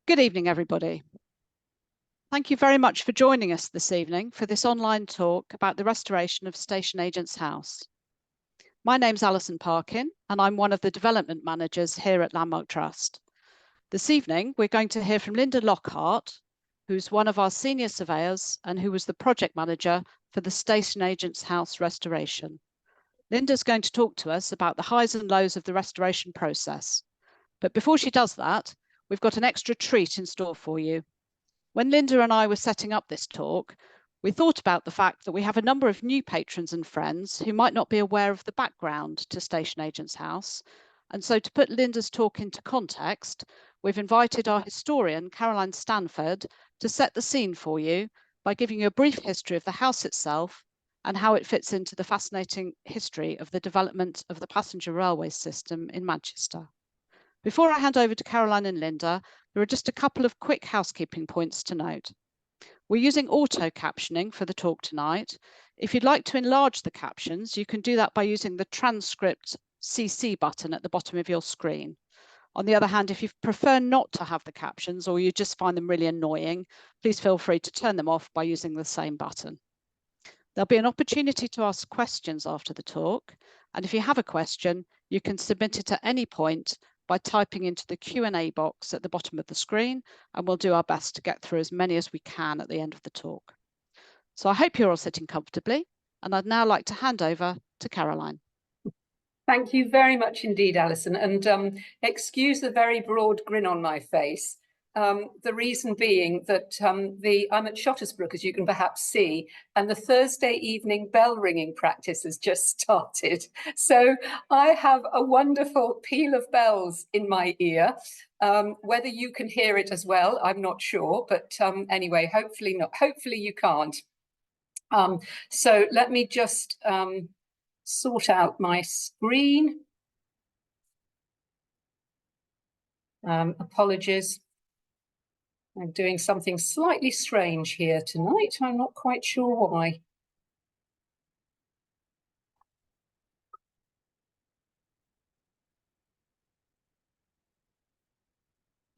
Good evening, everybody. Thank you very much for joining us this evening for this online talk about the restoration of Station Agents House. My name's Alison Parkin, and I'm one of the development managers here at Landmark Trust. This evening, we're going to hear from Linda Lockett, who's one of our senior surveyors and who was the project manager for the Station Agents House restoration. Linda's going to talk to us about the highs and lows of the restoration process. But before she does that, we've got an extra treat in store for you. When Linda and I were setting up this talk, we thought about the fact that we have a number of new patrons and friends who might not be aware of the background to Station Agents House. And so to put Linda's talk into context, we've invited our historian, Caroline Stanford, to set the scene for you by giving you a brief history of the house itself and how it fits into the fascinating history of the development of the passenger railway system in Manchester. Before I hand over to Caroline and Linda, there are just a couple of quick housekeeping points to note. We're using auto captioning for the talk tonight. If you'd like to enlarge the captions, you can do that by using the transcript CC button at the bottom of your screen. On the other hand, if you prefer not to have the captions or you just find them really annoying, please feel free to turn them off by using the same button. There'll be an opportunity to ask questions after the talk, and if you have a question, you can submit it at any point by typing into the Q&A box at the bottom of the screen, and we'll do our best to get through as many as we can at the end of the talk. So I hope you're all sitting comfortably, and I'd now like to hand over to Caroline. Thank you very much indeed, Alison, and excuse the very broad grin on my face. The reason being that I'm at Shottersbrook, as you can perhaps see, and the Thursday evening bell ringing practice has just started. So I have a wonderful peal of bells in my ear. Whether you can hear it as well, I'm not sure, but anyway, hopefully not. Hopefully you can't. So let me just sort out my screen. Apologies. I'm doing something slightly strange here tonight. I'm not quite sure why.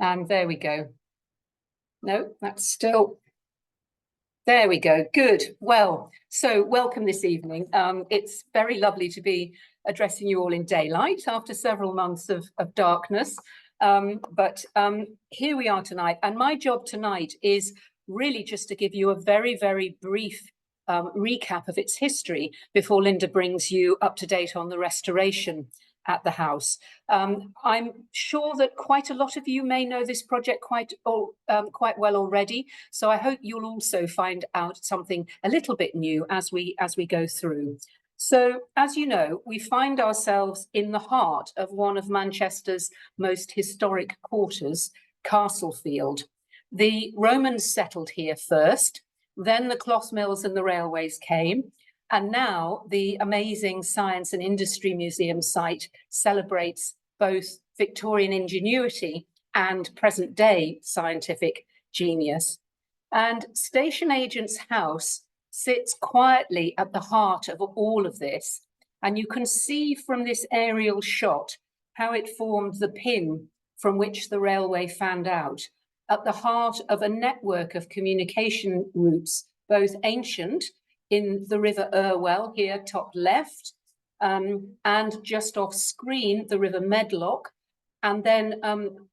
And there we go. No, that's still... There we go. Good. Well, so welcome this evening. It's very lovely to be addressing you all in daylight after several months of darkness. But here we are tonight, and my job tonight is really just to give you a very, very brief recap of its history before Linda brings you up to date on the restoration at the house. I'm sure that quite a lot of you may know this project quite well already, so I hope you'll also find out something a little bit new as we go through. So, as you know, we find ourselves in the heart of one of Manchester's most historic quarters, Castlefield. The Romans settled here first, then the cloth mills and the railways came, and now the amazing Science and Industry Museum site celebrates both Victorian ingenuity and present-day scientific genius. And Station Agents House sits quietly at the heart of all of this. And you can see from this aerial shot how it formed the pin from which the railway fanned out, at the heart of a network of communication routes, both ancient in the River Irwell here top left, and just off screen, the River Medlock, and then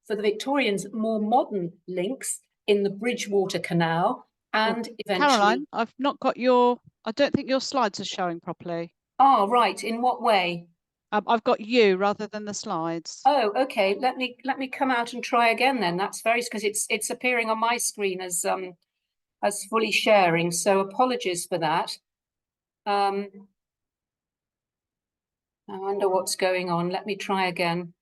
for the Victorians, more modern links in the Bridgewater Canal, and eventually... Caroline, I've not got I don't think your slides are showing properly. Oh, right. In what way? I've got you rather than the slides. Oh, okay. Let me come out and try again then. That's very, because it's appearing on my screen as fully sharing. So apologies for that. I wonder what's going on. Let me try again.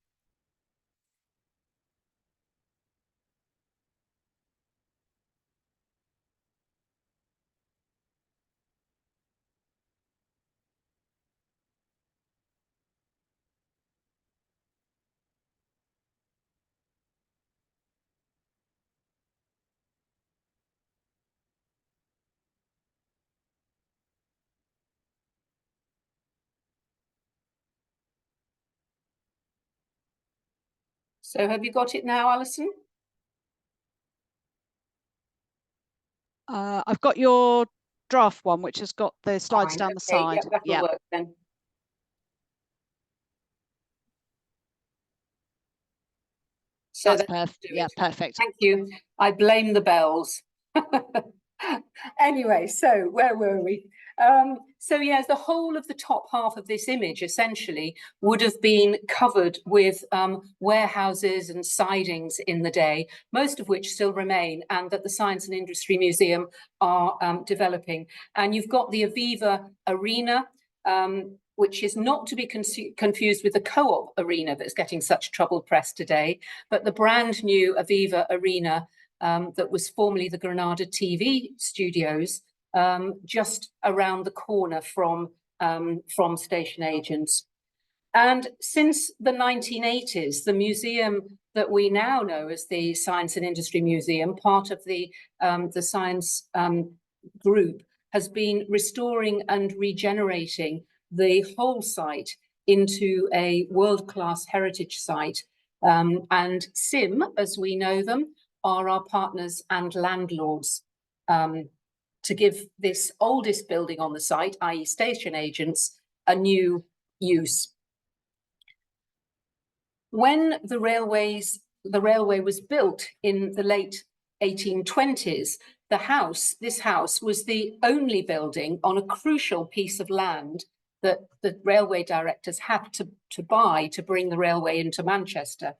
So have you got it now, Alison? I've got your draft one, which has got the slides down the side. Yep, that'll work then. So that's perfect. Yeah, perfect. Thank you. I blame the bells. Anyway, so where were we? So yes, the whole of the top half of this image essentially would have been covered with warehouses and sidings in the day, most of which still remain and that the Science and Industry Museum are developing. And you've got the Aviva Arena, which is not to be confused with the Co-op Arena that's getting such troubled press today, but the brand new Aviva Arena that was formerly the Granada TV studios, just around the corner from Station Agents. And since the 1980s, the museum that we now know as the Science and Industry Museum, part of the science group, has been restoring and regenerating the whole site into a world-class heritage site. And SIM, as we know them, are our partners and landlords to give this oldest building on the site, i.e. Station Agents, a new use. When the railway was built in the late 1820s, this house was the only building on a crucial piece of land that the railway directors had to buy to bring the railway into Manchester.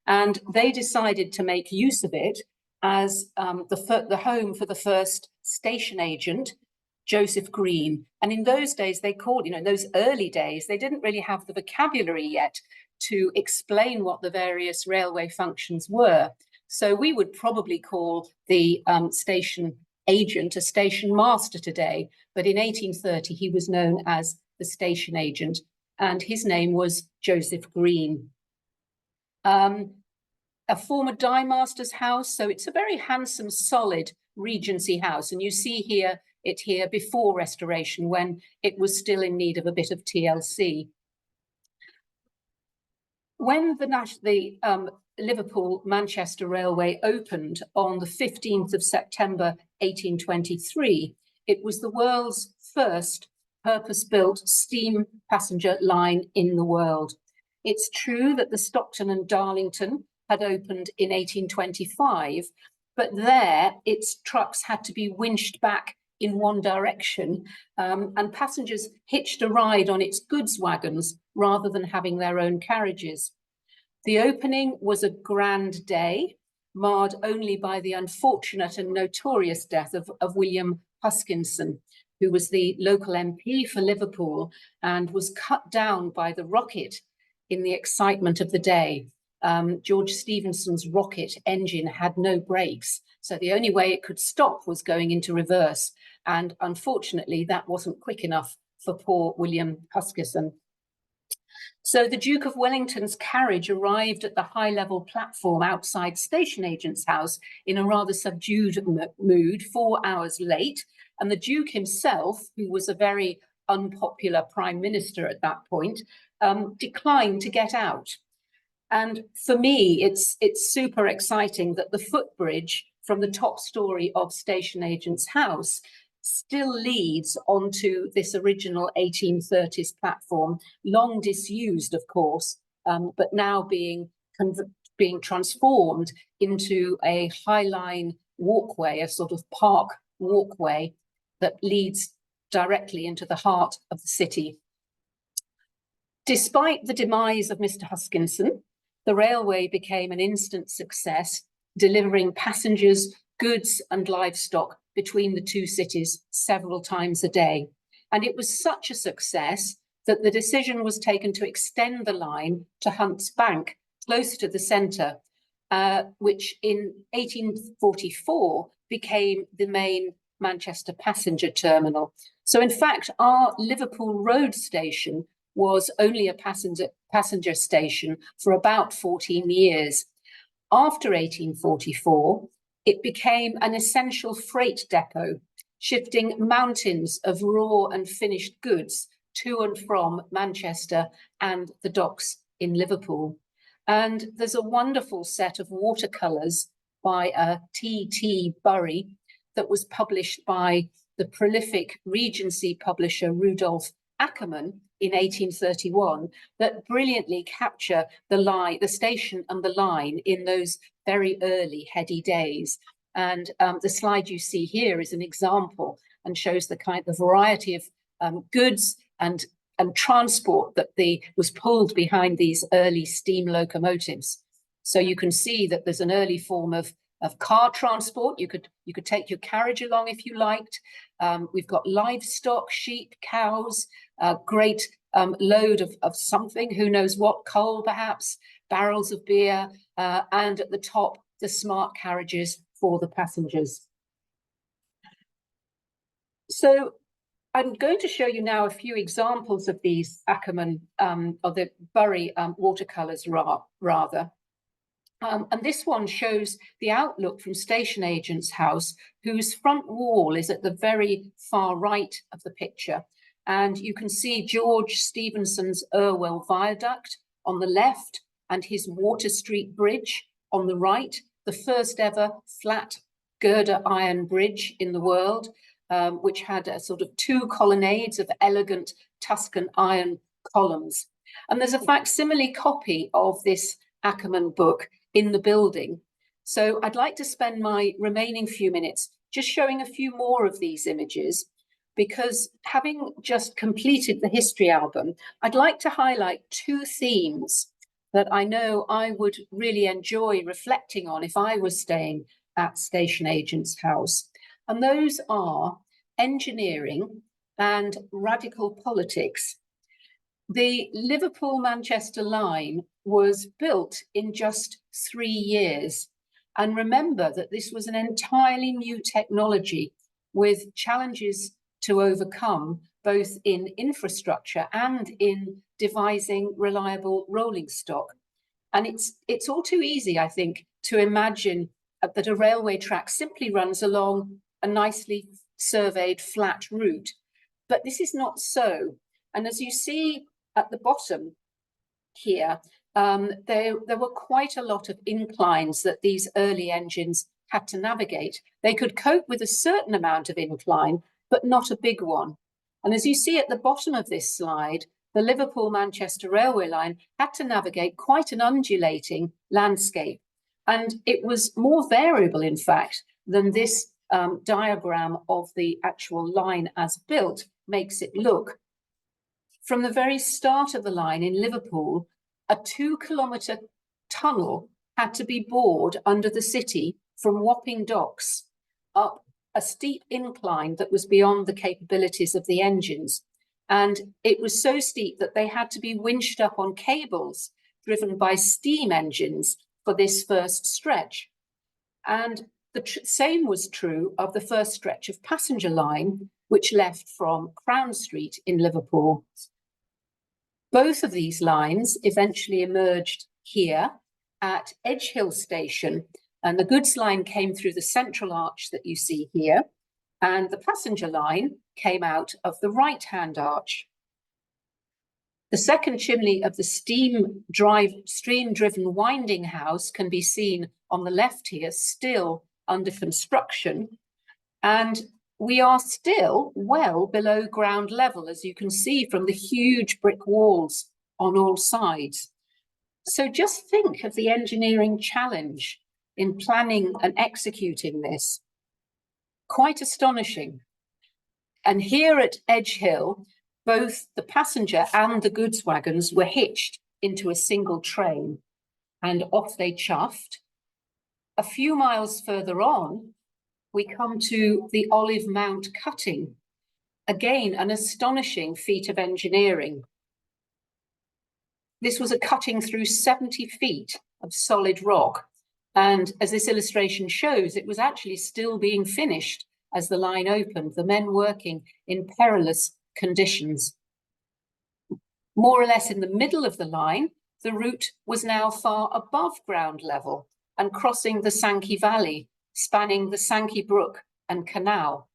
And they decided to make use of it as the home for the first station agent, Joseph Green. And in those days, they called, in those early days, they didn't really have the vocabulary yet to explain what the various railway functions were. So we would probably call the station agent a station master today. But in 1830, he was known as the station agent, and his name was Joseph Green. A former dye master's house, so it's a very handsome, solid Regency house, and you see it here before restoration when it was still in need of a bit of TLC. When the Liverpool-Manchester Railway opened on the 15th of September 1823, it was the world's first purpose-built steam passenger line in the world. It's true that the Stockton and Darlington had opened in 1825, but there its trucks had to be winched back in one direction, and passengers hitched a ride on its goods wagons rather than having their own carriages. The opening was a grand day, marred only by the unfortunate and notorious death of William Huskinson, who was the local MP for Liverpool and was cut down by the rocket in the excitement of the day. George Stephenson's rocket engine had no brakes, so the only way it could stop was going into reverse. And unfortunately, that wasn't quick enough for poor William Huskinson. So the Duke of Wellington's carriage arrived at the high-level platform outside Station Agent's house in a rather subdued mood, 4 hours late. And the Duke himself, who was a very unpopular Prime Minister at that point, declined to get out. And for me, it's super exciting that the footbridge from the top story of Station Agent's house still leads onto this original 1830s platform, long disused, of course, but now being transformed into a high-line walkway, a sort of park walkway that leads directly into the heart of the city. Despite the demise of Mr. Huskinson, the railway became an instant success, delivering passengers, goods and livestock between the two cities several times a day. And it was such a success that the decision was taken to extend the line to Hunt's Bank, closer to the centre, which in 1844 became the main Manchester passenger terminal. So in fact, our Liverpool Road station was only a passenger station for about 14 years. After 1844, it became an essential freight depot, shifting mountains of raw and finished goods to and from Manchester and the docks in Liverpool. And there's a wonderful set of watercolours by T.T. Bury that was published by the prolific Regency publisher Rudolf Ackermann in 1831 that brilliantly capture the station and the line in those very early heady days. And the slide you see here is an example and shows the variety of goods and transport that was pulled behind these early steam locomotives. So you can see that there's an early form of car transport. You could take your carriage along if you liked. We've got livestock, sheep, cows, a great load of something, who knows what, coal perhaps, barrels of beer, and at the top, the smart carriages for the passengers. So I'm going to show you now a few examples of these Ackermann, or the Bury watercolours rather. And this one shows the outlook from Station Agent's house, whose front wall is at the very far right of the picture. And you can see George Stephenson's Irwell Viaduct on the left and his Water Street Bridge on the right, the first ever flat girder iron bridge in the world, which had a sort of 2 colonnades of elegant Tuscan iron columns. And there's a facsimile copy of this Ackermann book in the building. So I'd like to spend my remaining few minutes just showing a few more of these images, because having just completed the history album, I'd like to highlight 2 themes that I know I would really enjoy reflecting on if I was staying at Station Agent's house. And those are engineering and radical politics. The Liverpool-Manchester line was built in just 3 years. And remember that this was an entirely new technology with challenges to overcome, both in infrastructure and in devising reliable rolling stock. And it's all too easy, I think, to imagine that a railway track simply runs along a nicely surveyed flat route. But this is not so. And as you see at the bottom here, there were quite a lot of inclines that these early engines had to navigate. They could cope with a certain amount of incline, but not a big one. And as you see at the bottom of this slide, the Liverpool-Manchester railway line had to navigate quite an undulating landscape. And it was more variable, in fact, than this diagram of the actual line as built makes it look. From the very start of the line in Liverpool, a 2-kilometre tunnel had to be bored under the city from Wapping Docks up a steep incline that was beyond the capabilities of the engines. And it was so steep that they had to be winched up on cables driven by steam engines for this first stretch. And the same was true of the first stretch of passenger line, which left from Crown Street in Liverpool. Both of these lines eventually emerged here at Edgehill Station, and the goods line came through the central arch that you see here, and the passenger line came out of the right-hand arch. The second chimney of the stream-driven winding house can be seen on the left here, still under construction, and we are still well below ground level, as you can see from the huge brick walls on all sides. So just think of the engineering challenge in planning and executing this. Quite astonishing. And here at Edgehill, both the passenger and the goods wagons were hitched into a single train, and off they chuffed. A few miles further on, we come to the Olive Mount cutting. Again, an astonishing feat of engineering. This was a cutting through 70 feet of solid rock. And as this illustration shows, it was actually still being finished as the line opened, the men working in perilous conditions. More or less in the middle of the line, the route was now far above ground level and crossing the Sankey Valley, spanning the Sankey Brook and canal.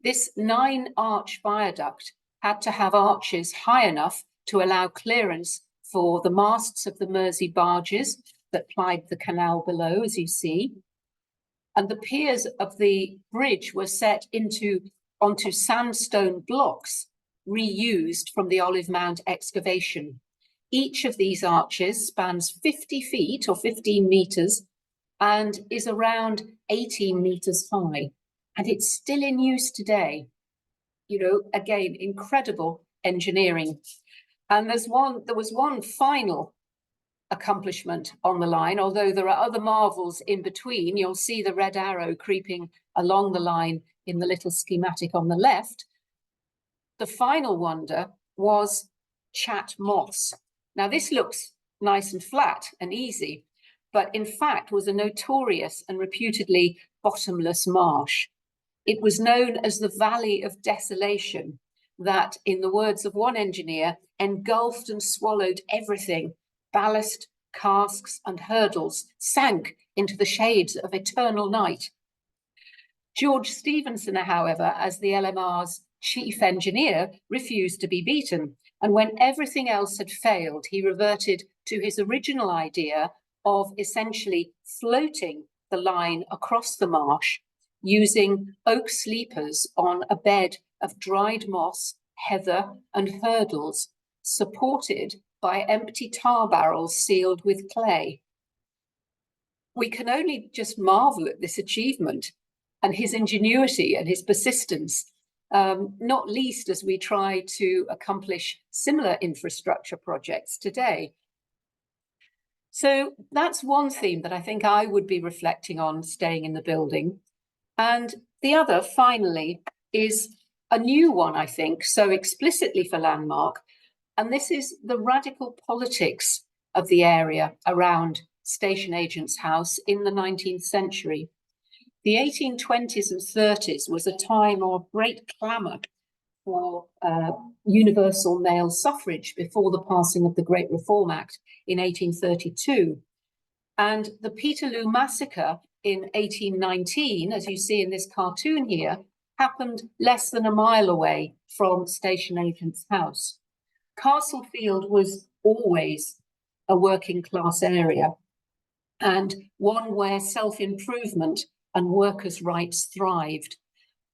This 9-arch viaduct had to have arches high enough to allow clearance for the masts of the Mersey barges that plied the canal below, as you see. and the piers of the bridge were set onto sandstone blocks reused from the Olive Mound excavation. Each of these arches spans 50 feet or 15 meters and is around 18 meters high. And it's still in use today. You know, again, incredible engineering. And there was one final accomplishment on the line, although there are other marvels in between. You'll see the red arrow creeping along the line in the little schematic on the left. The final wonder was Chat Moss. Now, this looks nice and flat and easy, but in fact was a notorious and reputedly bottomless marsh. It was known as the Valley of Desolation, that, in the words of one engineer, engulfed and swallowed everything. Ballast, casks, and hurdles sank into the shades of eternal night. George Stephenson, however, as the LMR's chief engineer, refused to be beaten. And when everything else had failed, he reverted to his original idea of essentially floating the line across the marsh using oak sleepers on a bed of dried moss, heather, and hurdles, supported by empty tar barrels sealed with clay. We can only just marvel at this achievement and his ingenuity and his persistence, not least as we try to accomplish similar infrastructure projects today. So that's one theme that I think I would be reflecting on staying in the building. And the other, finally, is a new one, I think, so explicitly for Landmark, and this is the radical politics of the area around Station Agents House in the 19th century. The 1820s and 30s was a time of great clamour for universal male suffrage before the passing of the Great Reform Act in 1832. And the Peterloo Massacre in 1819, as you see in this cartoon here, happened less than a mile away from Station Agents House. Castlefield was always a working class area and one where self-improvement and workers' rights thrived.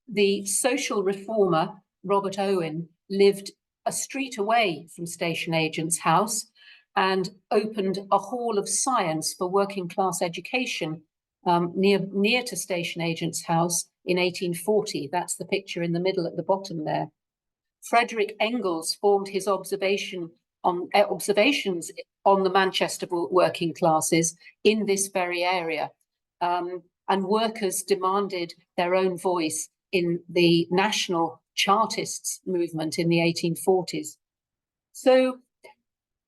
The social reformer, Robert Owen, lived a street away from Station Agents House and opened a hall of science for working class education near to Station Agents House in 1840. That's the picture in the middle at the bottom there. Frederick Engels formed his observations on the Manchester working classes in this very area. And workers demanded their own voice in the national Chartists movement in the 1840s. So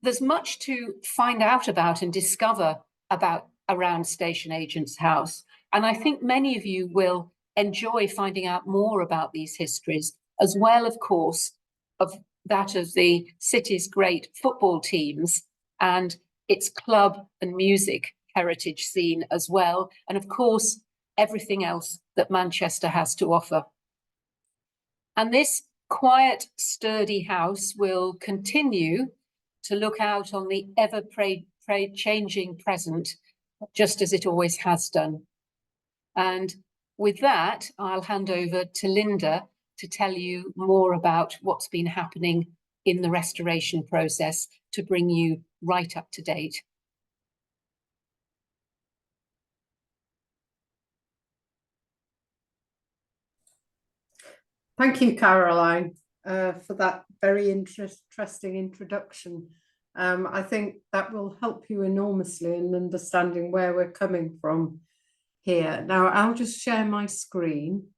there's much to find out about and discover about around Station Agents House. And I think many of you will enjoy finding out more about these histories, as well, of course, of that of the city's great football teams and its club and music heritage scene as well. And of course, everything else that Manchester has to offer. And this quiet, sturdy house will continue to look out on the ever-changing present, just as it always has done. And with that, I'll hand over to Linda to tell you more about what's been happening in the restoration process to bring you right up to date. Thank you, Caroline, for that very interesting introduction. I think that will help you enormously in understanding where we're coming from here. Now, I'll just share my screen.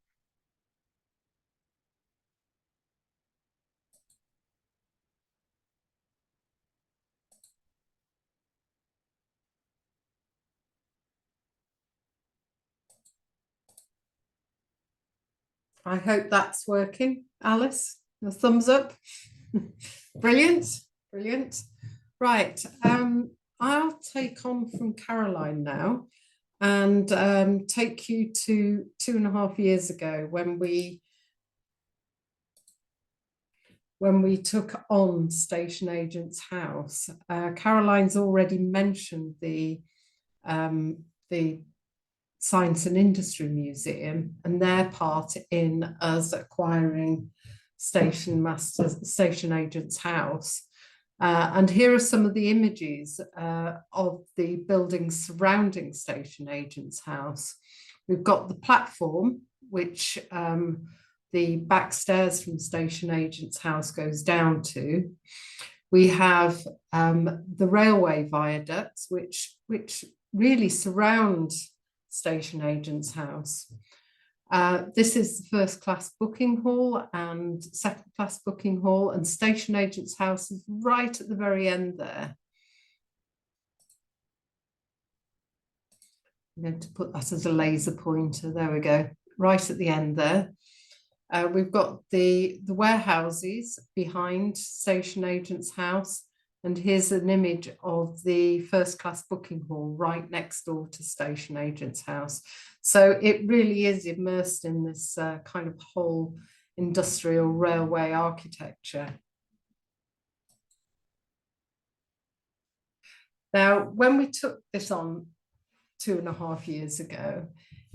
I hope that's working. Alice, a thumbs up. Brilliant, brilliant. Right, I'll take on from Caroline now and take you to 2.5 years ago when we took on Station Agents House. Caroline's already mentioned the Science and Industry Museum and their part in us acquiring Station Agent's house. And here are some of the images of the buildings surrounding Station Agent's house. We've got the platform, which the back stairs from Station Agent's house goes down to. We have the railway viaducts, which really surround Station Agent's house. This is the first class booking hall and second class booking hall, and Station Agent's house is right at the very end there. I'm going to put that as a laser pointer. There we go, right at the end there. We've got the warehouses behind Station Agent's house, and here's an image of the first class booking hall right next door to Station Agent's house. So it really is immersed in this kind of whole industrial railway architecture. Now, when we took this on 2.5 years ago,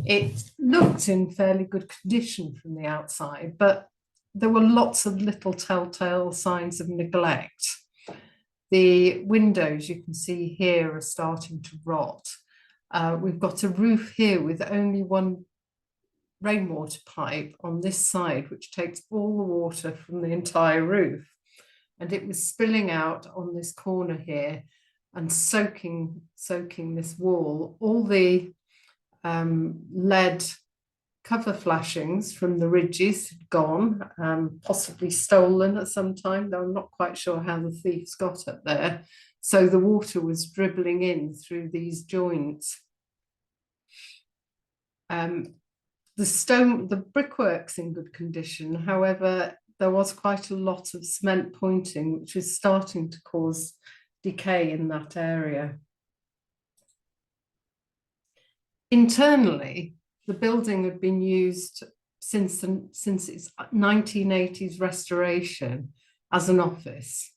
it looked in fairly good condition from the outside, but there were lots of little telltale signs of neglect. The windows you can see here are starting to rot. We've got a roof here with only one rainwater pipe on this side, which takes all the water from the entire roof. And it was spilling out on this corner here and soaking this wall. All the lead cover flashings from the ridges had gone, possibly stolen at some time, though I'm not quite sure how the thieves got up there. So the water was dribbling in through these joints. The brickwork's in good condition. However, there was quite a lot of cement pointing, which was starting to cause decay in that area. Internally, the building had been used since its 1980s restoration as an office.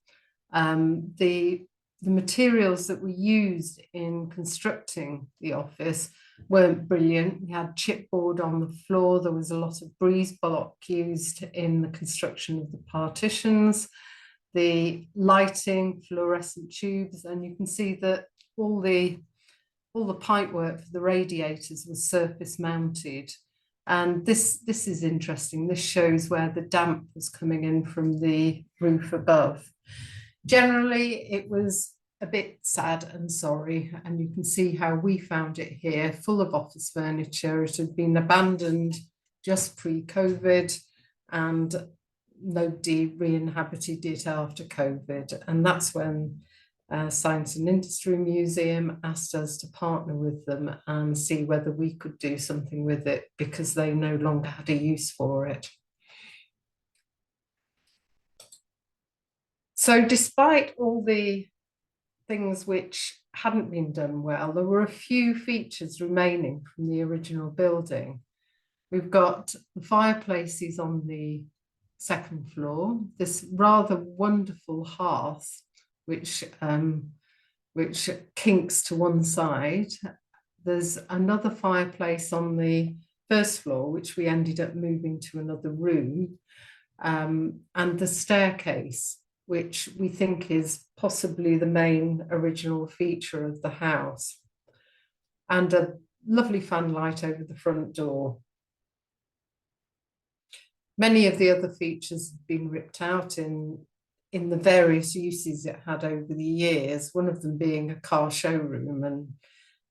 The materials that were used in constructing the office weren't brilliant. We had chipboard on the floor. There was a lot of breeze block used in the construction of the partitions, the lighting, fluorescent tubes, and you can see that all the pipework for the radiators was surface mounted. And this is interesting. This shows where the damp was coming in from the roof above. Generally, it was a bit sad and sorry, and you can see how we found it here, full of office furniture. It had been abandoned just pre-COVID, and nobody re-inhabited it after COVID. And that's when Science and Industry Museum asked us to partner with them and see whether we could do something with it, because they no longer had a use for it. So despite all the things which hadn't been done well, there were a few features remaining from the original building. We've got the fireplaces on the second floor, this rather wonderful hearth, which kinks to one side. There's another fireplace on the first floor, which we ended up moving to another room, and the staircase, which we think is possibly the main original feature of the house, and a lovely fan light over the front door. Many of the other features have been ripped out in the various uses it had over the years, one of them being a car showroom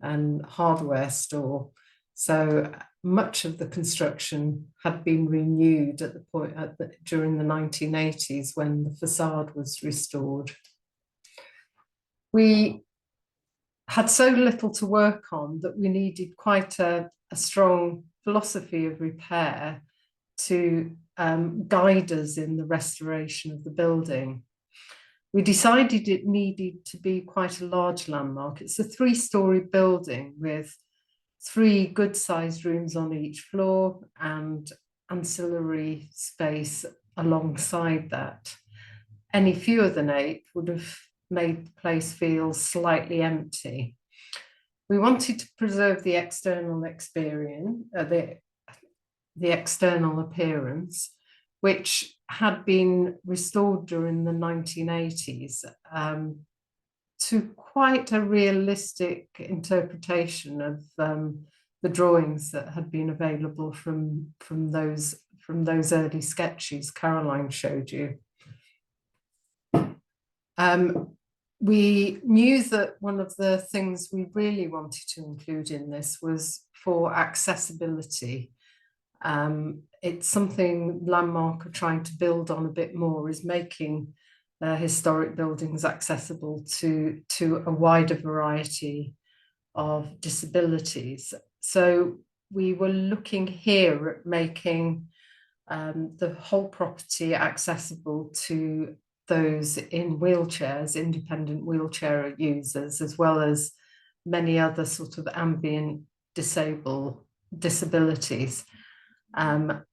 and hardware store. So much of the construction had been renewed at the point during the 1980s when the facade was restored. We had so little to work on that we needed quite a strong philosophy of repair to guide us in the restoration of the building. We decided it needed to be quite a large landmark. It's a 3-story building with 3 good-sized rooms on each floor and ancillary space alongside that. Any fewer than 8 would have made the place feel slightly empty. We wanted to preserve the external experience, the external appearance, which had been restored during the 1980s to quite a realistic interpretation of the drawings that had been available from those early sketches Caroline showed you. We knew that one of the things we really wanted to include in this was for accessibility. It's something Landmark are trying to build on a bit more, is making historic buildings accessible to a wider variety of disabilities. So we were looking here at making the whole property accessible to those in wheelchairs, independent wheelchair users, as well as many other sort of ambient disabilities. And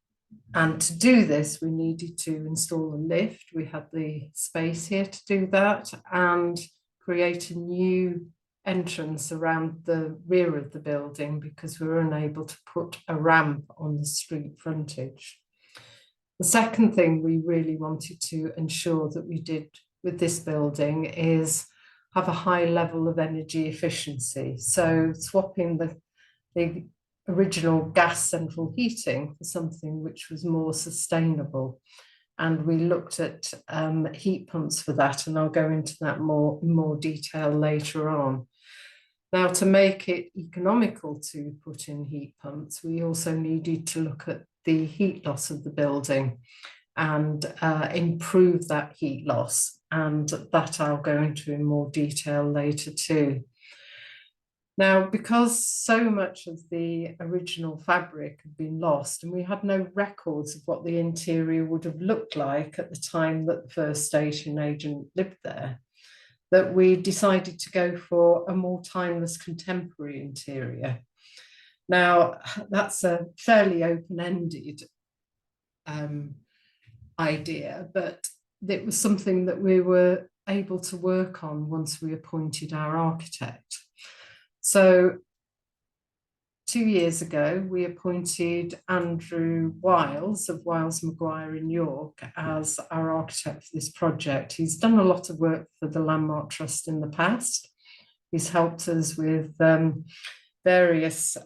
to do this, we needed to install a lift. We had the space here to do that, and create a new entrance around the rear of the building because we were unable to put a ramp on the street frontage. The second thing we really wanted to ensure that we did with this building is have a high level of energy efficiency. So swapping the original gas central heating for something which was more sustainable. And we looked at heat pumps for that, and I'll go into that more detail later on. Now, to make it economical to put in heat pumps, we also needed to look at the heat loss of the building and improve that heat loss. And that I'll go into in more detail later too. Now, because so much of the original fabric had been lost and we had no records of what the interior would have looked like at the time that the first station agent lived there, that we decided to go for a more timeless contemporary interior. Now, that's a fairly open-ended idea, but it was something that we were able to work on once we appointed our architect. So 2 years ago, we appointed Andrew Wiles of Wiles Maguire in York as our architect for this project. He's done a lot of work for the Landmark Trust in the past. He's helped us with various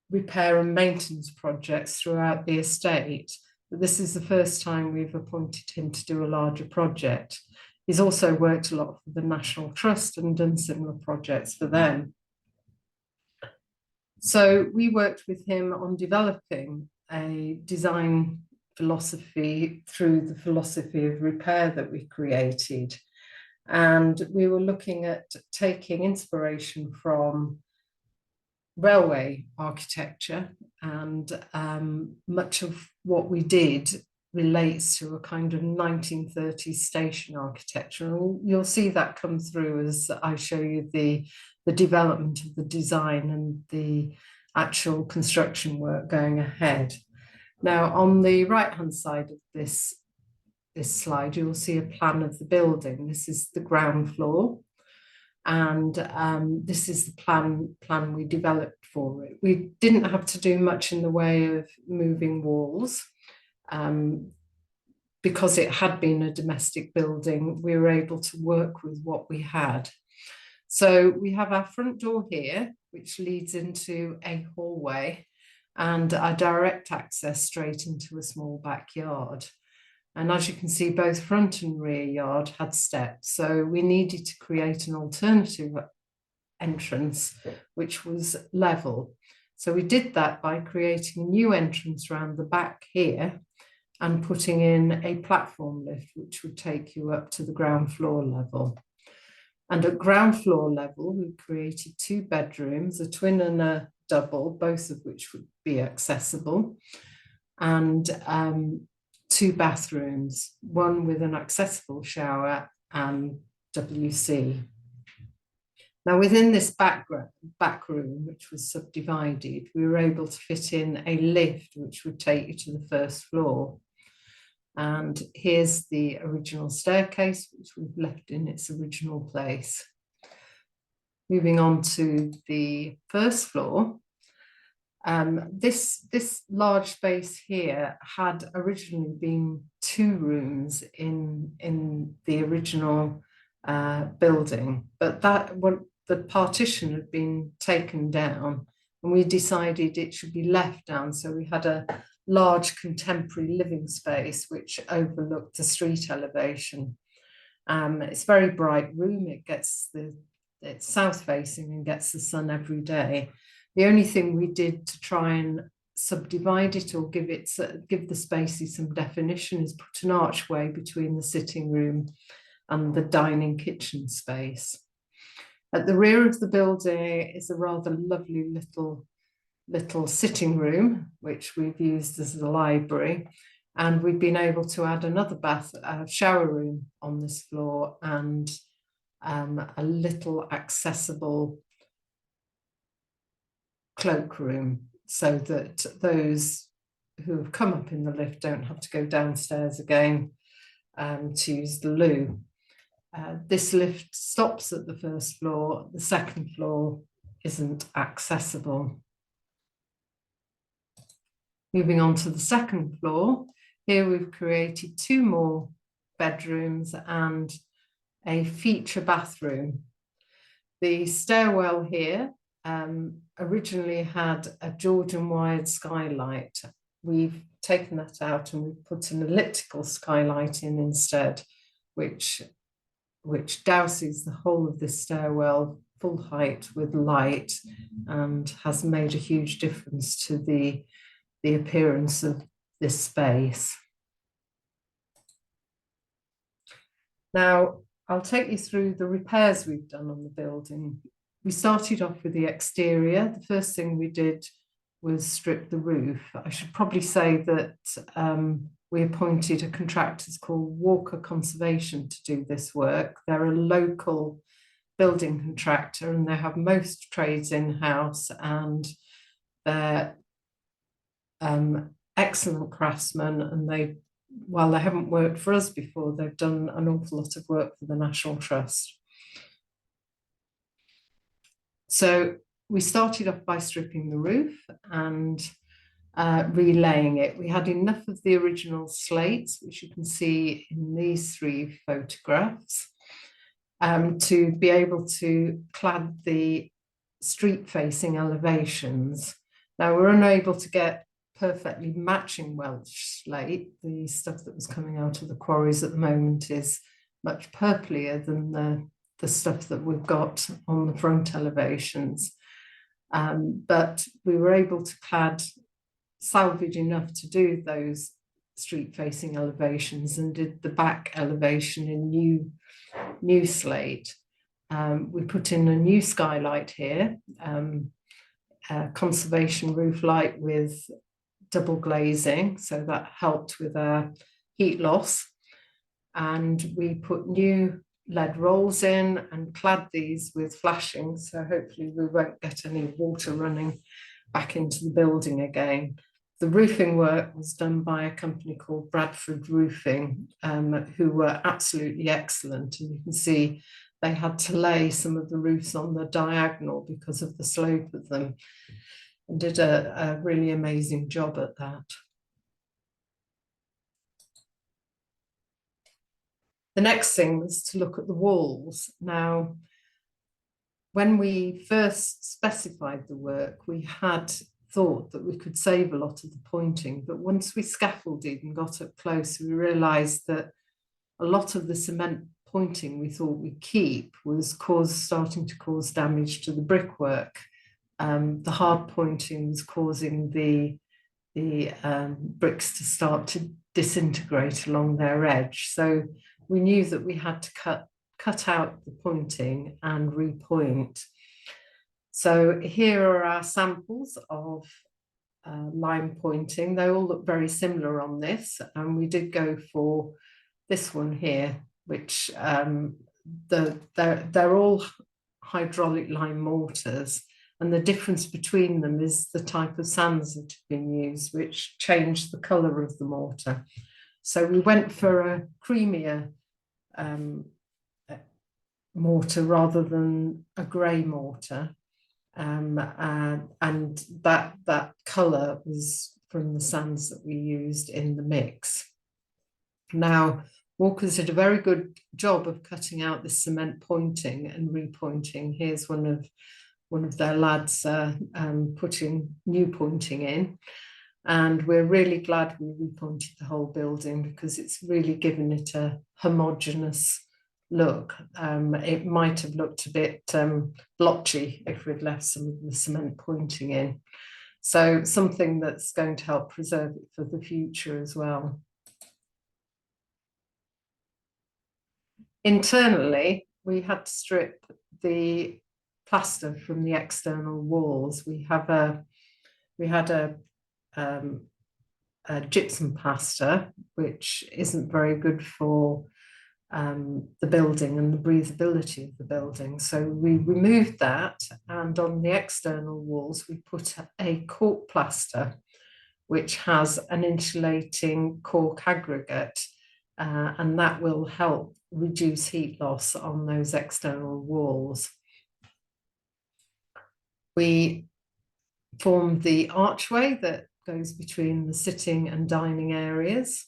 repair and maintenance projects throughout the estate. But this is the first time we've appointed him to do a larger project. He's also worked a lot for the National Trust and done similar projects for them. So we worked with him on developing a design philosophy through the philosophy of repair that we created. And we were looking at taking inspiration from railway architecture, and much of what we did relates to a kind of 1930s station architecture. And you'll see that come through as I show you the development of the design and the actual construction work going ahead. Now, on the right-hand side of this slide, you will see a plan of the building. This is the ground floor, and this is the plan we developed for it. We didn't have to do much in the way of moving walls. Because it had been a domestic building, we were able to work with what we had. So we have our front door here, which leads into a hallway and a direct access straight into a small backyard. And as you can see, both front and rear yard had steps. So we needed to create an alternative entrance, which was level. So we did that by creating a new entrance around the back here and putting in a platform lift, which would take you up to the ground floor level. And at ground floor level, we created 2 bedrooms, a twin and a double, both of which would be accessible, and 2 bathrooms, one with an accessible shower and WC. Now, within this back room, which was subdivided, we were able to fit in a lift, which would take you to the first floor. And here's the original staircase, which we've left in its original place. Moving on to the first floor. This large space here had originally been 2 rooms in the original building, but the partition had been taken down, and we decided it should be left down. So we had a large contemporary living space which overlooked the street elevation. It's a very bright room. It's south facing and gets the sun every day. The only thing we did to try and subdivide it or give the spaces some definition is put an archway between the sitting room and the dining kitchen space. At the rear of the building is a rather lovely little sitting room, which we've used as a library. And we've been able to add another shower room on this floor, and a little accessible cloakroom, so that those who have come up in the lift don't have to go downstairs again to use the loo. This lift stops at the first floor. The second floor isn't accessible. Moving on to the second floor, here we've created 2 more bedrooms and a feature bathroom. The stairwell here originally had a Georgian wired skylight. We've taken that out and we've put an elliptical skylight in instead, which douses the whole of this stairwell full height with light, and has made a huge difference to the appearance of this space. Now, I'll take you through the repairs we've done on the building. We started off with the exterior. The first thing we did was strip the roof. I should probably say that we appointed a contractor called Walker Conservation to do this work. They're a local building contractor and they have most trades in-house, and they're excellent craftsmen, and while they haven't worked for us before, they've done an awful lot of work for the National Trust. So we started off by stripping the roof and relaying it. We had enough of the original slates, which you can see in these 3 photographs, to be able to clad the street-facing elevations. Now, we're unable to get perfectly matching Welsh slate. The stuff that was coming out of the quarries at the moment is much purplier than the stuff that we've got on the front elevations. But we were able to salvage enough to do those street-facing elevations, and did the back elevation in new slate. We put in a new skylight here, a conservation roof light with double glazing, so that helped with our heat loss. And we put new lead rolls in and clad these with flashing, so hopefully we won't get any water running back into the building again. The roofing work was done by a company called Bradford Roofing, who were absolutely excellent, and you can see they had to lay some of the roofs on the diagonal because of the slope of them, and did a really amazing job at that. The next thing was to look at the walls. Now, when we first specified the work, we had thought that we could save a lot of the pointing, but once we scaffolded and got up close, we realised that a lot of the cement pointing we thought we'd keep was starting to cause damage to the brickwork. The hard pointing was causing the bricks to start to disintegrate along their edge. So we knew that we had to cut out the pointing and repoint. So here are our samples of line pointing. They all look very similar on this, and we did go for this one here, which they're all hydraulic lime mortars, and the difference between them is the type of sands that have been used, which changed the colour of the mortar. So we went for a creamier mortar rather than a grey mortar. And that colour was from the sands that we used in the mix. Now, Walker's did a very good job of cutting out the cement pointing and repointing. Here's one of their lads putting new pointing in. And we're really glad we repointed the whole building because it's really given it a homogeneous look. It might have looked a bit blotchy if we'd left some of the cement pointing in. So something that's going to help preserve it for the future as well. Internally, we had to strip the plaster from the external walls. We had a gypsum plaster, which isn't very good for the building and the breathability of the building. So we removed that, and on the external walls, we put a cork plaster, which has an insulating cork aggregate, and that will help reduce heat loss on those external walls. We formed archway that goes between the sitting and dining areas.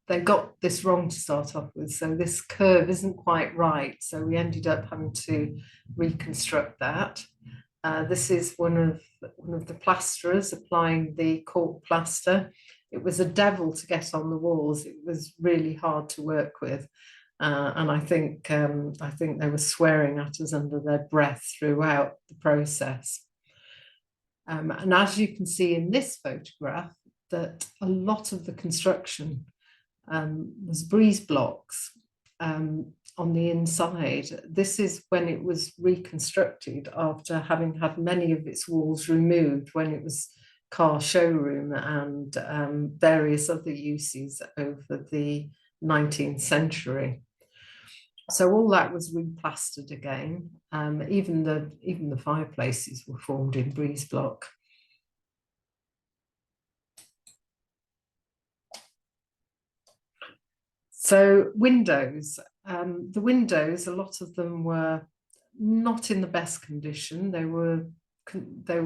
They got this wrong to start off with, so this curve isn't quite right. So we ended up having to reconstruct that. This is one of the plasterers applying the cork plaster. It was a devil to get on the walls. It was really hard to work with. And I think they were swearing at us under their breath throughout the process. And as you can see in this photograph, that a lot of the construction was breeze blocks on the inside. This is when it was reconstructed after having had many of its walls removed when it was car showroom and various other uses over the 19th century. So all that was replastered again. Even the fireplaces were formed in breeze block. So windows, the windows, a lot of them were not in the best condition. They were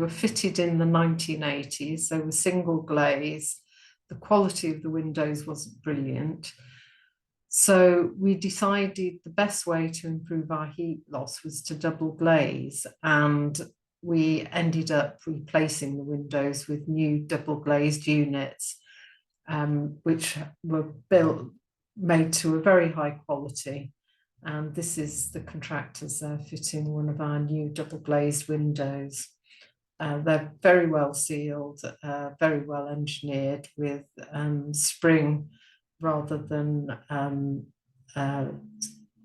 fitted in the 1980s. They were single glaze. The quality of the windows wasn't brilliant. So we decided the best way to improve our heat loss was to double glaze, and we ended up replacing the windows with new double glazed units, which were made to a very high quality. And this is the contractors fitting one of our new double glazed windows. They're very well sealed, very well engineered with spring rather than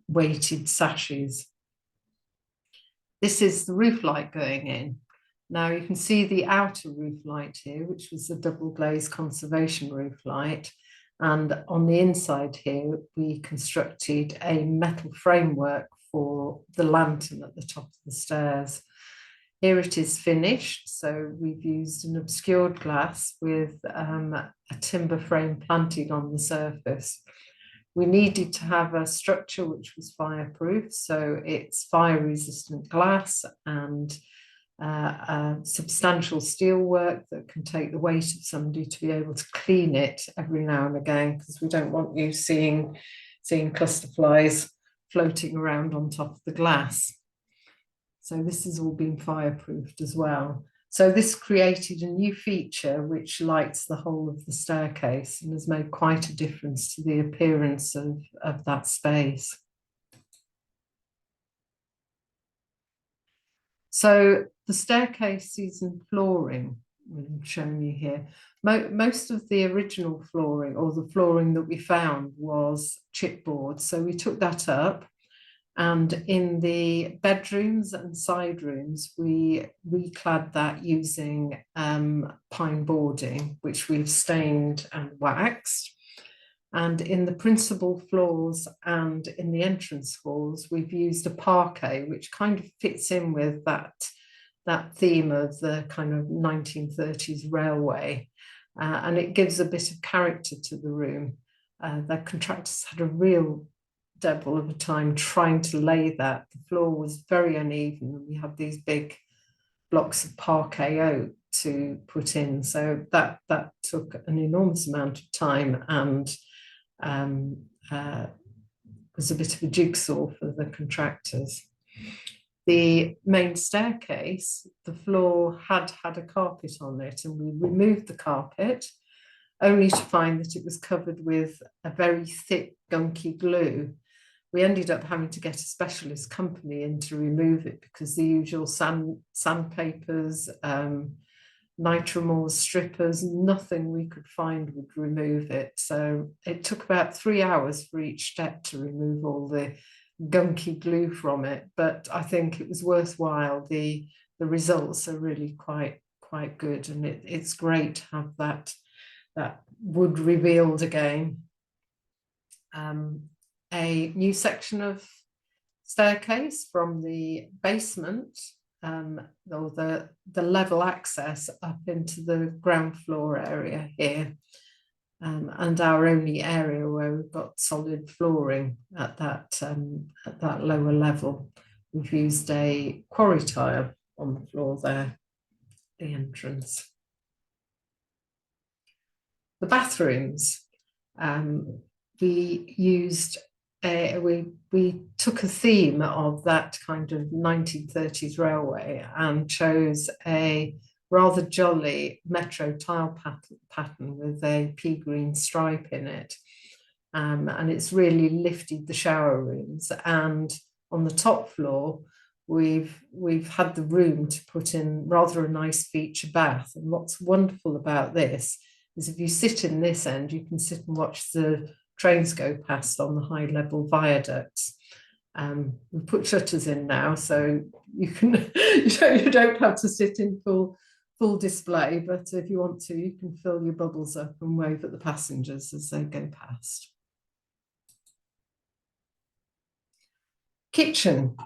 weighted sashes. This is the roof light going in. Now you can see the outer roof light here, which was the double glazed conservation roof light. And on the inside here, we constructed a metal framework for the lantern at the top of the stairs. Here it is finished. So we've used an obscured glass with a timber frame planted on the surface. We needed to have a structure which was fireproof. So it's fire resistant glass and substantial steel work that can take the weight of somebody to be able to clean it every now and again, because we don't want you seeing cluster flies floating around on top of the glass. So this has all been fireproofed as well. So this created a new feature which lights the whole of the staircase and has made quite a difference to the appearance of that space. So the staircases and flooring, I'm showing you here, most of the original flooring, or the flooring that we found, was chipboard. So we took that up, and in the bedrooms and side rooms, we reclad that using pine boarding, which we've stained and waxed. And in the principal floors and in the entrance halls, we've used a parquet, which kind of fits in with that theme of the kind of 1930s railway. And it gives a bit of character to the room. The contractors had a real devil of a time trying to lay that. The floor was very uneven. We had these big blocks of parquet oak to put in, so that took an enormous amount of time and was a bit of a jigsaw for the contractors. The main staircase, the floor had a carpet on it, and we removed the carpet only to find that it was covered with a very thick gunky glue. We ended up having to get a specialist company in to remove it because the usual sandpapers, Nitromore strippers, nothing we could find would remove it. So it took about 3 hours for each step to remove all the gunky glue from it, but I think it was worthwhile. The results are really quite good, and it's great to have that wood revealed again. A new section of staircase from the basement, or the level access up into the ground floor area here, and our only area where we've got solid flooring at that lower level. We've used a quarry tile on the floor there, the entrance. The bathrooms, we used we took a theme of that kind of 1930s railway and chose a rather jolly metro tile pattern with a pea green stripe in it, and it's really lifted the shower rooms. And on the top floor we've had the room to put in rather a nice feature bath. And what's wonderful about this is if you sit in this end, you can sit and watch the trains go past on the high level viaducts. We put shutters in now, so you can you don't have to sit in full display, but if you want to, you can fill your bubbles up and wave at the passengers as they go past. Kitchen.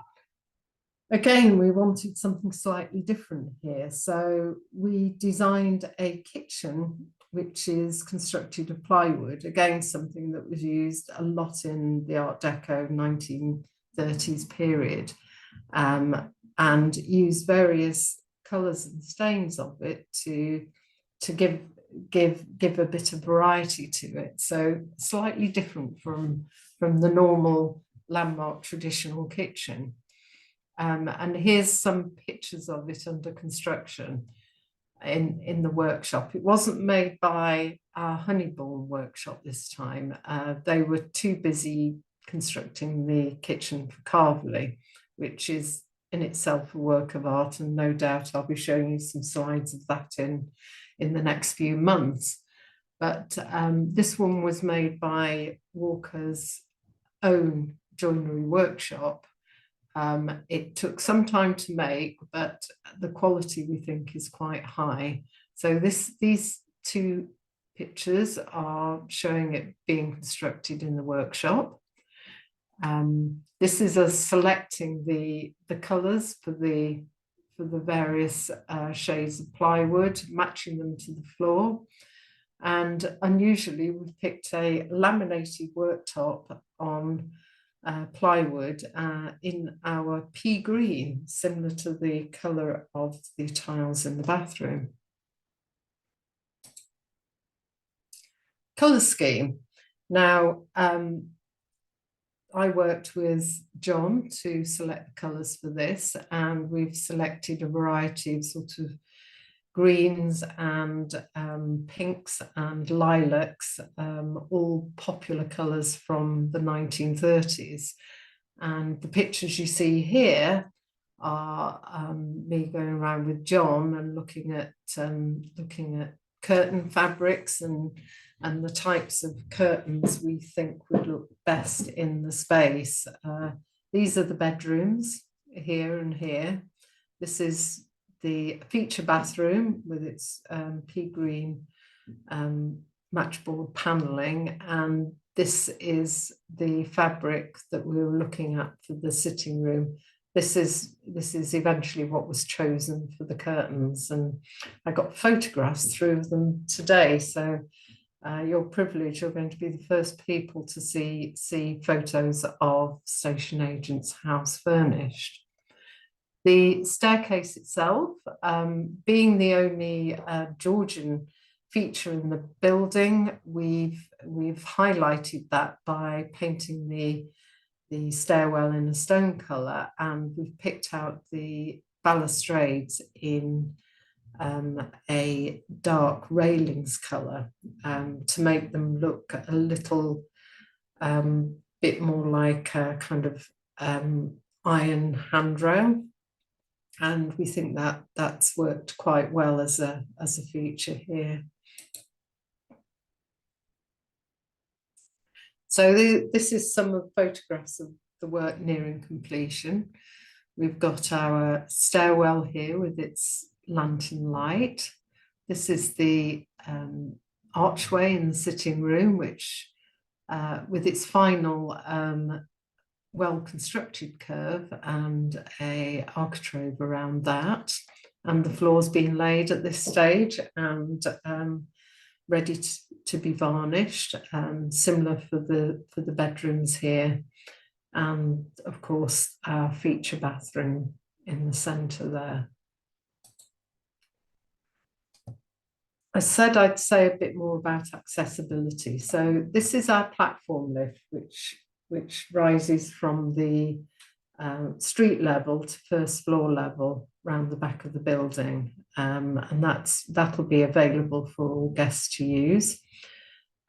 Again, we wanted something slightly different here, so we designed a kitchen which is constructed of plywood, again something that was used a lot in the Art Deco 1930s period, and used various colours and stains of it to give a bit of variety to it. So slightly different from the normal landmark traditional kitchen. And here's some pictures of it under construction in the workshop. It wasn't made by our Honeybourne workshop this time. They were too busy constructing the kitchen for Carverley, which is in itself a work of art, and no doubt I'll be showing you some slides of that in the next few months. But this one was made by Walker's own joinery workshop. It took some time to make, but the quality we think is quite high. So these two pictures are showing it being constructed in the workshop. This is us selecting the colours for the various shades of plywood, matching them to the floor. And unusually, we've picked a laminated worktop on plywood in our pea green, similar to the colour of the tiles in the bathroom. Colour scheme. Now, I worked with John to select the colours for this, and we've selected a variety of sort of greens and pinks and lilacs, all popular colours from the 1930s. And the pictures you see here are me going around with John and looking at curtain fabrics and the types of curtains we think would look best in the space. These are the bedrooms here and here. This is the feature bathroom with its pea green matchboard panelling, and this is the fabric that we were looking at for the sitting room. This is eventually what was chosen for the curtains, and I got photographs through them today, so you're privileged, you're going to be the first people to see photos of station agent's house furnished. The staircase itself, being the only Georgian feature in the building, we've highlighted that by painting the stairwell in a stone colour, and we've picked out the balustrades in a dark railings colour to make them look a little bit more like a kind of iron handrail. And we think that that's worked quite well as a feature here. So this is some of the photographs of the work nearing completion. We've got our stairwell here with its lantern light. This is the archway in the sitting room, which with its final well-constructed curve and a architrave around that, and the floor's been laid at this stage and ready to be varnished, similar for the bedrooms here, and of course our feature bathroom in the centre there. I said I'd say a bit more about accessibility. So this is our platform lift, which rises from the street level to first floor level round the back of the building, and that'll be available for all guests to use.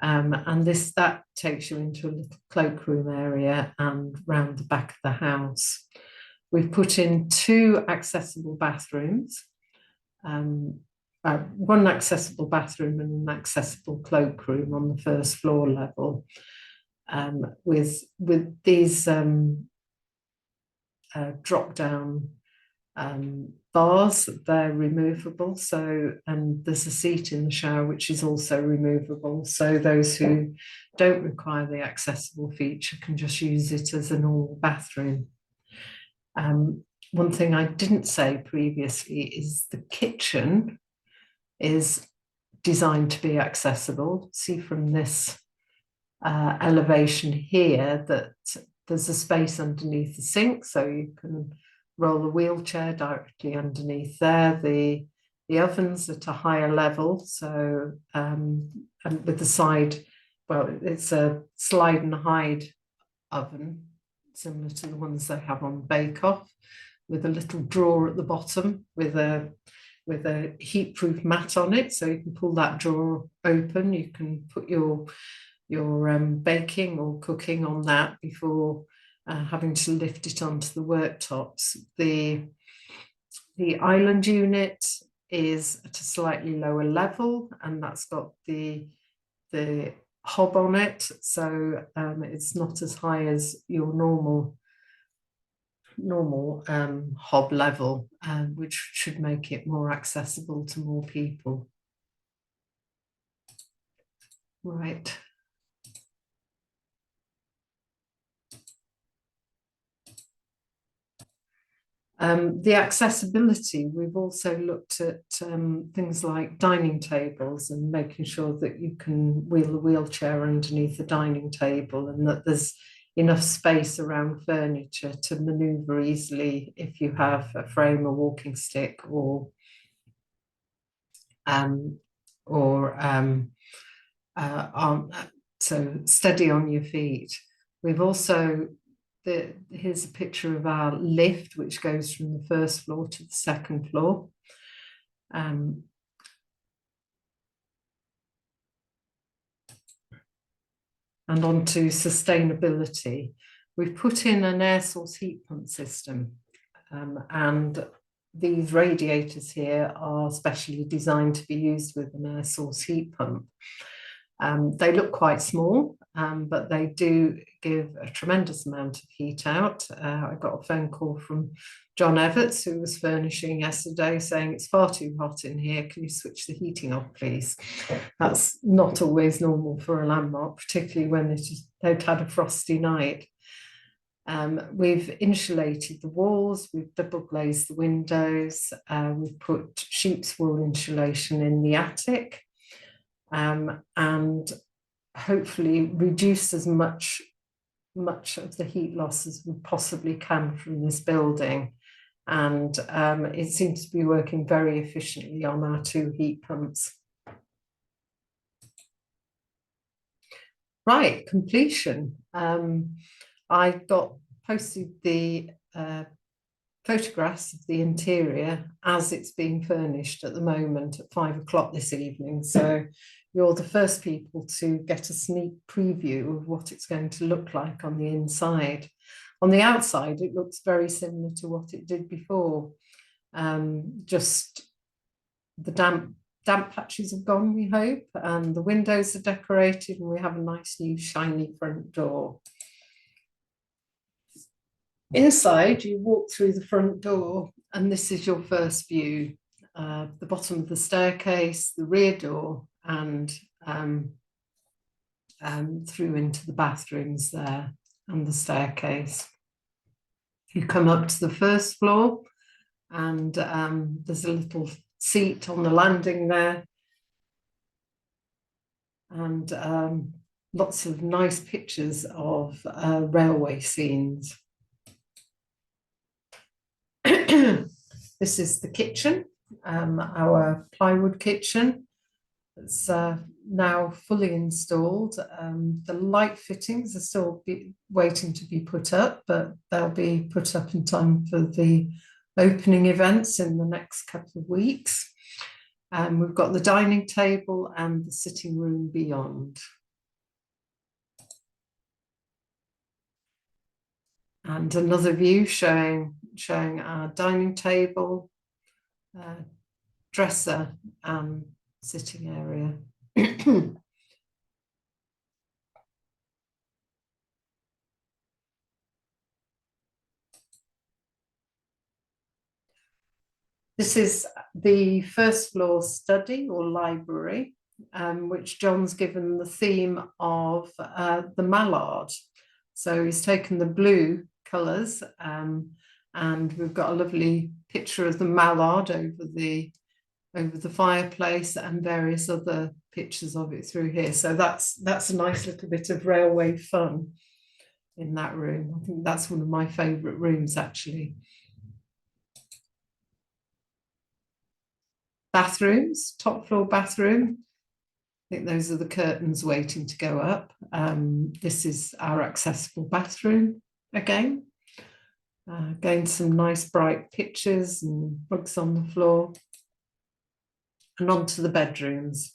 And that takes you into a little cloakroom area and round the back of the house. We've put in 2 accessible bathrooms, one accessible bathroom and an accessible cloakroom on the first floor level, with these drop down bars. They're removable, so, and there's a seat in the shower which is also removable, so those who don't require the accessible feature can just use it as a normal bathroom. One thing I didn't say previously is the kitchen is designed to be accessible. See from this elevation here that there's a space underneath the sink, so you can roll a wheelchair directly underneath there. The oven's at a higher level, so and with the side, well, it's a slide and hide oven, similar to the ones they have on Bake Off, with a little drawer at the bottom with a heat-proof mat on it, so you can pull that drawer open. You can put your baking or cooking on that before having to lift it onto the worktops. The island unit is at a slightly lower level, and that's got the hob on it, so it's not as high as your normal hob level, which should make it more accessible to more people. Right. The accessibility, we've also looked at things like dining tables and making sure that you can wheel a wheelchair underneath the dining table, and that there's enough space around furniture to maneuver easily if you have a frame, a walking stick, or so steady on your feet. We've also, here's a picture of our lift, which goes from the first floor to the second floor. And on to sustainability. We've put in an air source heat pump system, and these radiators here are specially designed to be used with an air source heat pump. They look quite small, but they do give a tremendous amount of heat out. I got a phone call from John Everts, who was furnishing yesterday, saying it's far too hot in here. Can you switch the heating off, please? That's not always normal for a landmark, particularly when they've had a frosty night. We've insulated the walls, we've double glazed the windows, we've put sheep's wool insulation in the attic. and hopefully reduce as much of the heat loss as we possibly can from this building. And it seems to be working very efficiently on our 2 heat pumps. Right, completion. I got posted the photographs of the interior as it's being furnished at the moment at 5 o'clock this evening. So you're the first people to get a sneak preview of what it's going to look like on the inside. On the outside, it looks very similar to what it did before. Just the damp patches have gone, we hope, and the windows are decorated, and we have a nice new shiny front door. Inside, you walk through the front door, and this is your first view. The bottom of the staircase, the rear door, and through into the bathrooms there and the staircase. You come up to the first floor, and there's a little seat on the landing there, and lots of nice pictures of railway scenes. This is the kitchen, our plywood kitchen. It's now fully installed. The light fittings are still waiting to be put up, but they'll be put up in time for the opening events in the next couple of weeks. We've got the dining table and the sitting room beyond. And another view showing our dining table, dresser and sitting area. This is the first floor study or library, which John's given the theme of the mallard. So he's taken the blue colours, and we've got a lovely picture of the mallard over the fireplace and various other pictures of it through here. So that's a nice little bit of railway fun in that room. I think that's one of my favourite rooms, actually. Bathrooms, top floor bathroom. I think those are the curtains waiting to go up. This is our accessible bathroom again. Again, some nice bright pictures and rugs on the floor. And on to the bedrooms.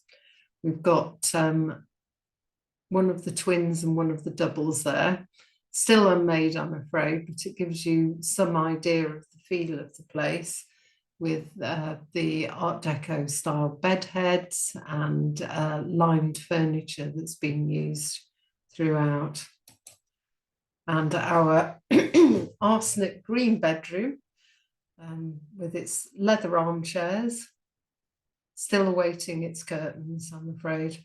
We've got one of the twins and one of the doubles there. Still unmade, I'm afraid, but it gives you some idea of the feel of the place, with the Art Deco style bed heads and lined furniture that's been used throughout. And our arsenic green bedroom with its leather armchairs, still awaiting its curtains, I'm afraid.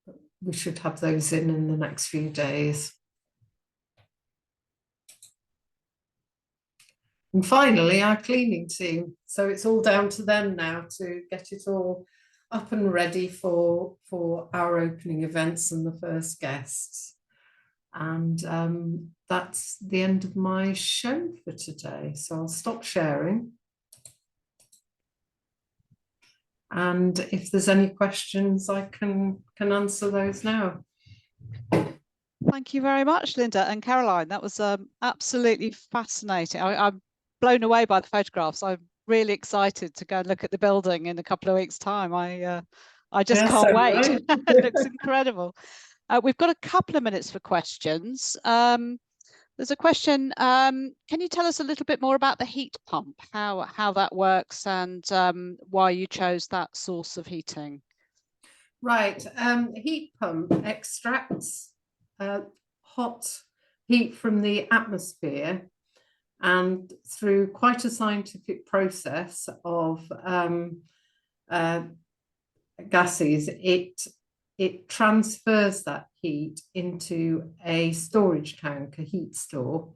But we should have those in the next few days. And finally, our cleaning team. So it's all down to them now to get it all up and ready for our opening events and the first guests. And that's the end of my show for today. So I'll stop sharing. And if there's any questions, I can answer those now. Thank you very much, Linda and Caroline. That was absolutely fascinating. I'm blown away by the photographs. I'm really excited to go and look at the building in a couple of weeks' time. I just can't wait. Right. It looks incredible. We've got a couple of minutes for questions. There's a question. Can you tell us a little bit more about the heat pump, how that works, and why you chose that source of heating? Right. Heat pump extracts hot heat from the atmosphere, and through quite a scientific process of gases, it transfers that heat into a storage tank, a heat store,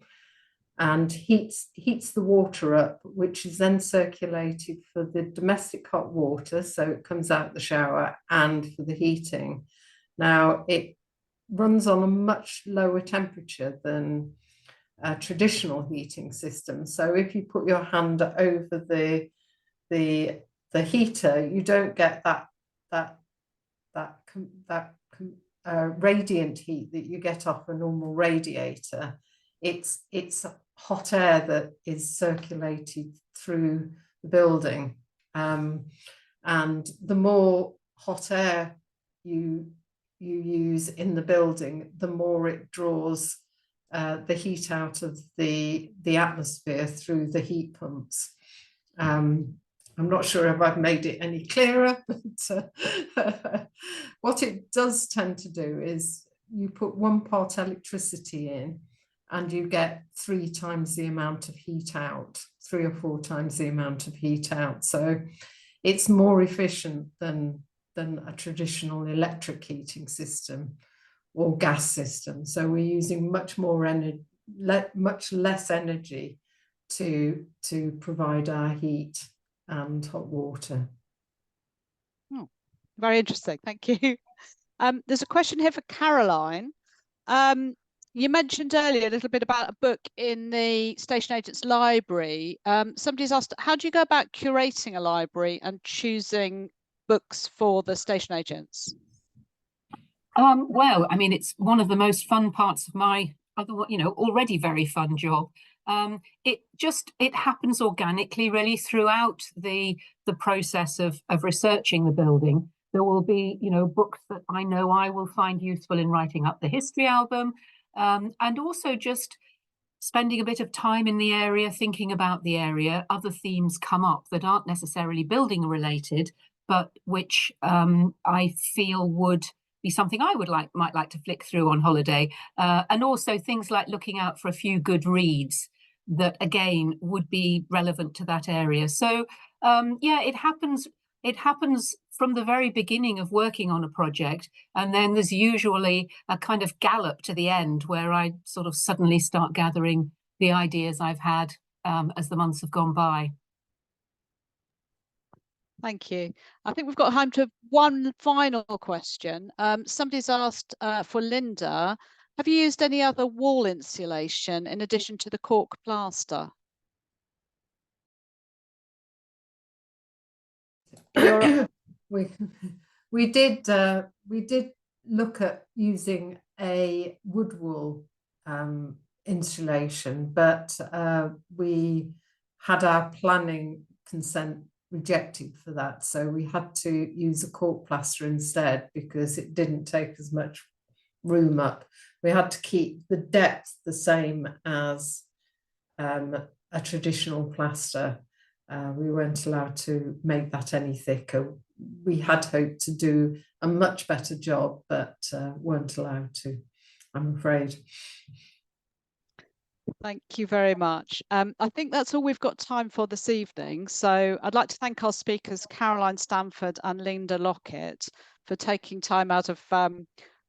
and heats the water up, which is then circulated for the domestic hot water, so it comes out the shower, and for the heating. Now, it runs on a much lower temperature than a traditional heating system. So if you put your hand over the heater, you don't get that radiant heat that you get off a normal radiator. It's hot air that is circulated through the building, and the more hot air you use in the building, the more it draws the heat out of the atmosphere through the heat pumps. I'm not sure if I've made it any clearer, but what it does tend to do is you put 1 part electricity in and you get 3 times the amount of heat out, 3 or 4 times the amount of heat out. So it's more efficient than a traditional electric heating system or gas system. So we're using much more energy, much less energy to provide our heat and hot water. Oh, very interesting. Thank you. There's a question here for Caroline. You mentioned earlier a little bit about a book in the station agent's library. Somebody's asked, how do you go about curating a library and choosing books for the station agents? Well, I mean, it's one of the most fun parts of my already very fun job. It happens organically, really, throughout the process of researching the building. There will be, books that I know I will find useful in writing up the history album, and also just spending a bit of time in the area, thinking about the area. Other themes come up that aren't necessarily building related, but which I feel would be something I might like to flick through on holiday, and also things like looking out for a few good reads that again would be relevant to that area. So yeah, it happens from the very beginning of working on a project, and then there's usually a kind of gallop to the end where I sort of suddenly start gathering the ideas I've had as the months have gone by. Thank you. I think we've got time to one final question. Somebody's asked for Linda, have you used any other wall insulation in addition to the cork plaster? We did look at using a wood wool insulation, but we had our planning consent rejected for that, so we had to use a cork plaster instead because it didn't take as much room up. We had to keep the depth the same as a traditional plaster. We weren't allowed to make that any thicker. We had hoped to do a much better job, but weren't allowed to, I'm afraid. Thank you very much. I think that's all we've got time for this evening. So I'd like to thank our speakers, Caroline Stanford and Linda Lockett, for taking time out of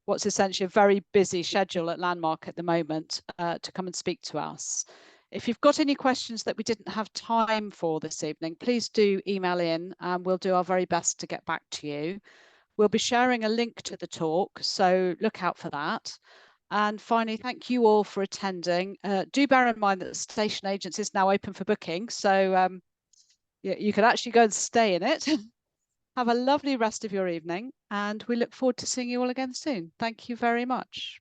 what's essentially a very busy schedule at Landmark at the moment to come and speak to us. If you've got any questions that we didn't have time for this evening, please do email in and we'll do our very best to get back to you. We'll be sharing a link to the talk, so look out for that. And finally, thank you all for attending. Do bear in mind that the station agents is now open for booking, so you can actually go and stay in it. Have a lovely rest of your evening, and we look forward to seeing you all again soon. Thank you very much.